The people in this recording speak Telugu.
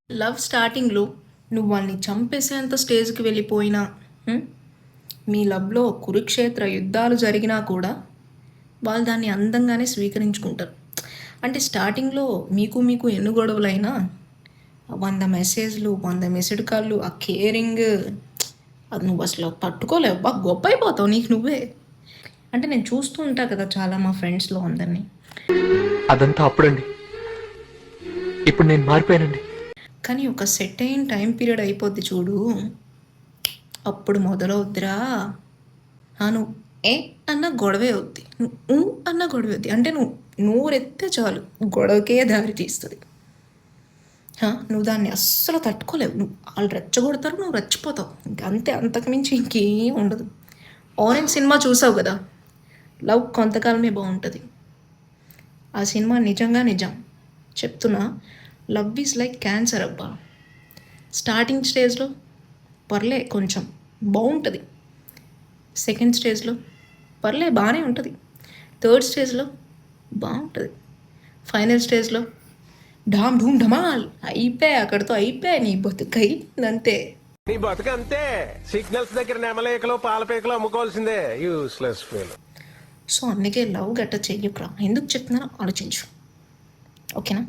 లవ్ స్టార్టింగ్లో నువ్వు వాళ్ళని చంపేసేంత స్టేజ్కి వెళ్ళిపోయినా, హ్మ్, మీ లవ్లో కురుక్షేత్ర యుద్ధాలు జరిగినా కూడా వాళ్ళు దాన్ని అందంగానే స్వీకరించుకుంటారు. అంటే స్టార్టింగ్లో మీకు మీకు ఎన్ని గొడవలైనా 100 మెసేజ్లు 100 మిస్డ్ కాళ్ళు, ఆ కేరింగ్, అది నువ్వు అసలు తట్టుకోలేవు, బాగా గొప్ప అయిపోతావు నీకు నువ్వే. అంటే నేను చూస్తూ ఉంటా కదా చాలా మా ఫ్రెండ్స్లో అందరినీ. అదంతా అప్పుడండి. ఇప్పుడు నేను మారిపోయానండి. కానీ ఒక సెట్ అయిన టైం పీరియడ్ అయిపోద్ది చూడు, అప్పుడు మొదలవుద్దిరా. నువ్వు ఏ అన్న గొడవే అవుద్ది, నువ్వు అన్న గొడవే అవుద్ది. అంటే నువ్వు నోరెత్తే చాలు గొడవకే దారి తీస్తుంది. నువ్వు దాన్ని అస్సలు తట్టుకోలేవు. నువ్వు వాళ్ళు రెచ్చగొడతారు, నువ్వు రెచ్చిపోతావు. ఇంక అంతే, అంతకుమించి ఇంకేం ఉండదు. ఆరెంజ్ సినిమా చూసావు కదా, లవ్ కొంతకాలమే బాగుంటుంది. ఆ సినిమా నిజంగా నిజం చెప్తున్నా. లవ్ ఈజ్ లైక్ క్యాన్సర్ అబ్బా. స్టార్టింగ్ స్టేజ్లో పర్లే కొంచెం బాగుంటుంది, సెకండ్ స్టేజ్లో పర్లే బాగానే ఉంటుంది, థర్డ్ స్టేజ్లో బాగుంటుంది, ఫైనల్ స్టేజ్లో ఢామ్ ఢూమ్ ఢమాల్ అయిపోయాయి, అక్కడితో అయిపోయాయి నీ బతుకై అంతే. నీ బతుకు అంతే. సిగ్నల్స్ దగ్గర నెమలేకలో పాలపేకలో అమ్ముకోవాల్సిందే. Useless feel. సో అందుకే లవ్ గట్ట చెయ్యకురా. ఎందుకు చెప్తున్నానో ఆలోచించు, ఓకేనా?